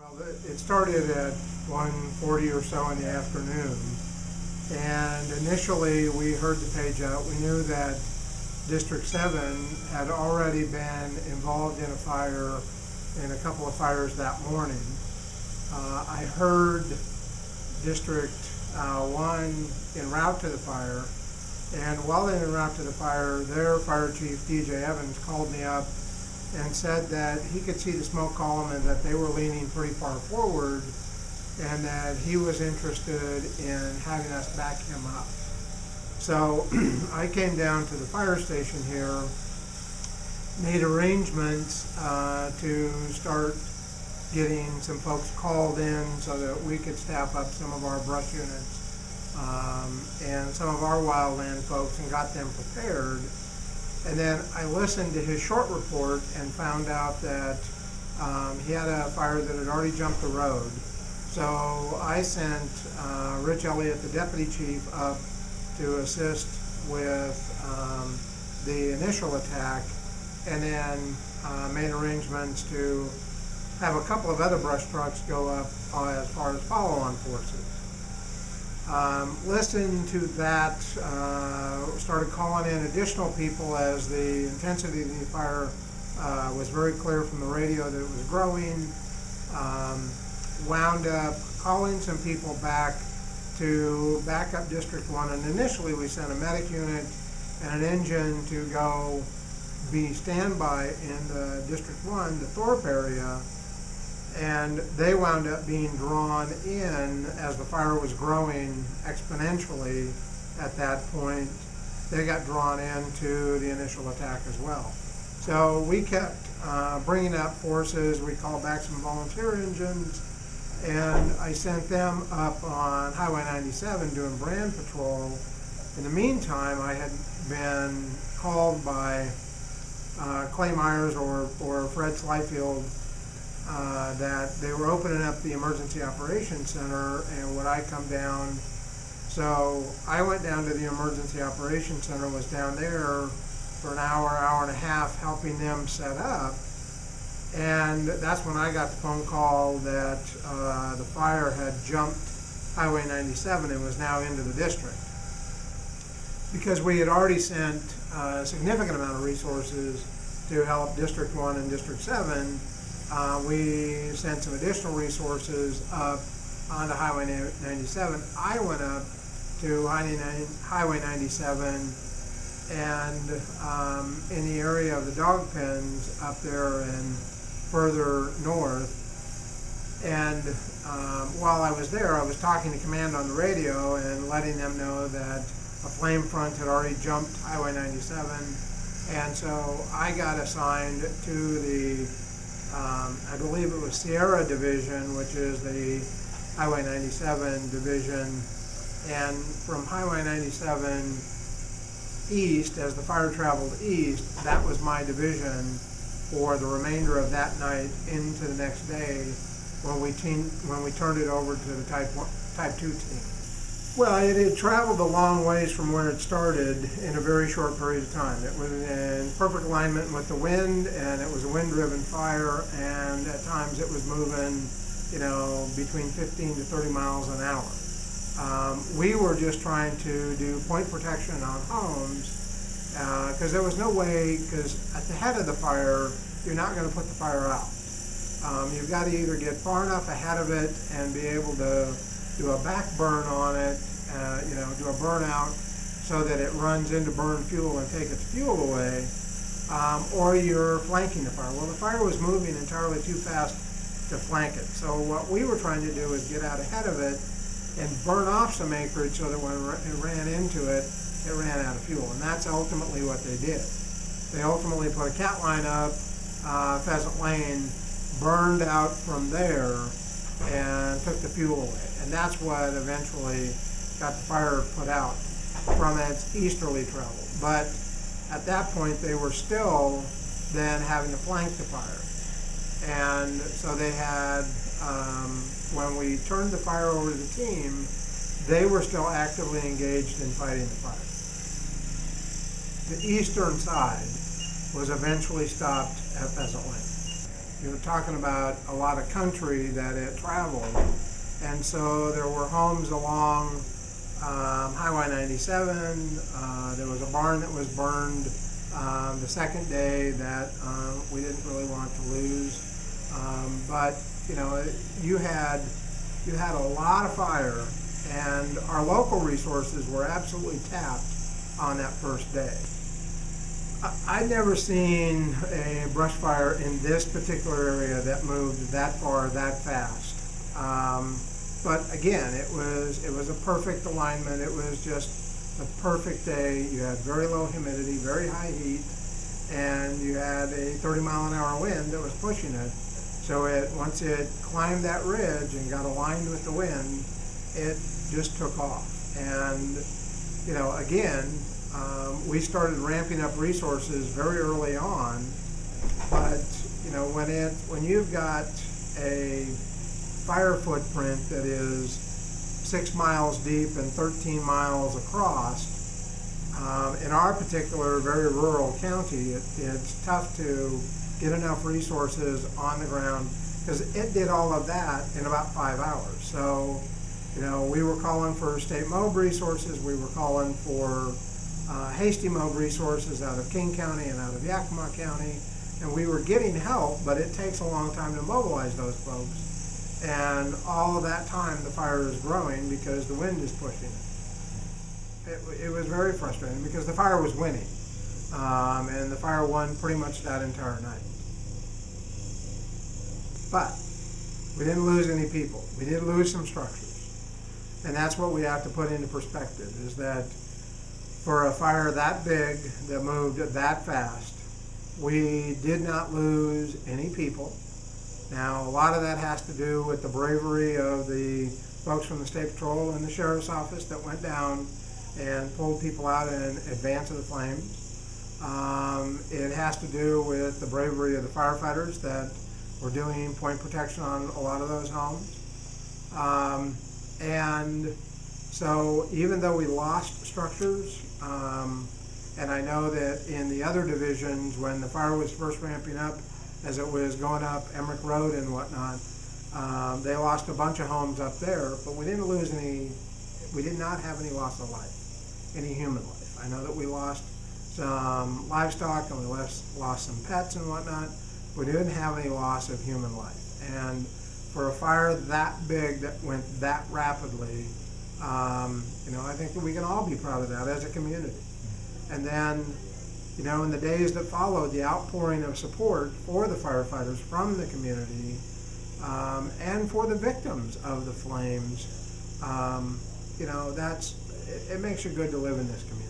Well, it started at 1:40 or so in the afternoon, and initially we heard the page out. We knew that District 7 had already been involved in a fire, in a couple of fires that morning. I heard District 1 en route to the fire, and while they were en route to the fire, their fire chief, DJ Evans, called me up and said that he could see the smoke column and that they were leaning pretty far forward and that he was interested in having us back him up. So I came down to the fire station here, made arrangements to start getting some folks called in so that we could staff up some of our brush units and some of our wildland folks and got them prepared. And then I listened to his short report and found out that he had a fire that had already jumped the road. So I sent Rich Elliott, the deputy chief, up to assist with the initial attack, and then made arrangements to have a couple of other brush trucks go up as far as follow-on forces. Listened to that, started calling in additional people as the intensity of the fire was very clear from the radio that it was growing. Wound up calling some people back to back up District 1, and initially we sent a medic unit and an engine to go be standby in the District 1, the Thorpe area, and they wound up being drawn in as the fire was growing exponentially at that point. They got drawn into the initial attack as well. So we kept bringing up forces. We called back some volunteer engines, and I sent them up on Highway 97 doing brand patrol. In the meantime, I had been called by Clay Myers or Fred Slyfield that they were opening up the Emergency Operations Center and would I come down. So I went down to the Emergency Operations Center, was down there for an hour and a half helping them set up. And that's when I got the phone call that the fire had jumped Highway 97 and was now into the district. Because we had already sent a significant amount of resources to help District 1 and District 7, we sent some additional resources up onto Highway 97. I went up to Highway 97 and in the area of the dog pens up there and further north. And while I was there, I was talking to command on the radio and letting them know that a flame front had already jumped Highway 97. And so I got assigned to the I believe it was Sierra Division, which is the Highway 97 division. And from Highway 97 east, as the fire traveled east, that was my division for the remainder of that night into the next day when we turned it over to the Type 2 team. Well, it had traveled a long ways from where it started in a very short period of time. It was in perfect alignment with the wind, and it was a wind-driven fire, and at times it was moving, between 15 to 30 miles an hour. We were just trying to do point protection on homes, because there was no way, because at the head of the fire, you're not going to put the fire out. You've got to either get far enough ahead of it and be able to do a back burn on it, do a burnout so that it runs into burn fuel and take its fuel away, or you're flanking the fire. Well, the fire was moving entirely too fast to flank it. So what we were trying to do is get out ahead of it and burn off some acreage so that when it ran into it, it ran out of fuel. And that's ultimately what they did. They ultimately put a cat line up, Pheasant Lane, burned out from there, and took the fuel away. And that's what eventually got the fire put out from its easterly travel. But at that point, they were still then having to flank the fire. And so they had, when we turned the fire over to the team, they were still actively engaged in fighting the fire. The eastern side was eventually stopped at Pheasant Lane. you're talking about a lot of country that it traveled. And so there were homes along Highway 97. There was a barn that was burned the second day that we didn't really want to lose. But you know, you had a lot of fire, and our local resources were absolutely tapped on that first day. I'd never seen a brush fire in this particular area that moved that far that fast. But again, it was a perfect alignment. It was just the perfect day. You had very low humidity, very high heat, and you had a 30-mile-an-hour wind that was pushing it. So once it climbed that ridge and got aligned with the wind, it just took off. And you know, again, we started ramping up resources very early on. But you know, when you've got a fire footprint that is 6 miles deep and 13 miles across, in our particular very rural county, it's tough to get enough resources on the ground, because it did all of that in about 5 hours. So, you know, we were calling for state mob resources, we were calling for hasty mob resources out of King County and out of Yakima County, and we were getting help, but it takes a long time to mobilize those folks. And all of that time the fire is growing because the wind is pushing it. It was very frustrating because the fire was winning. And the fire won pretty much that entire night. But we didn't lose any people. We did lose some structures. And that's what we have to put into perspective, is that for a fire that big, that moved that fast, we did not lose any people. Now, a lot of that has to do with the bravery of the folks from the State Patrol and the Sheriff's Office that went down and pulled people out in advance of the flames. It has to do with the bravery of the firefighters that were doing point protection on a lot of those homes. And so even though we lost structures, and I know that in the other divisions, when the fire was first ramping up, as it was going up Emmerich Road and whatnot, they lost a bunch of homes up there, but we didn't lose any, we did not have any loss of life, any human life. I know that we lost some livestock and we lost some pets and whatnot. We didn't have any loss of human life. And for a fire that big that went that rapidly, you know, I think that we can all be proud of that as a community. And then, you know, in the days that followed, the outpouring of support for the firefighters from the community, and for the victims of the flames, you know, it makes you good to live in this community.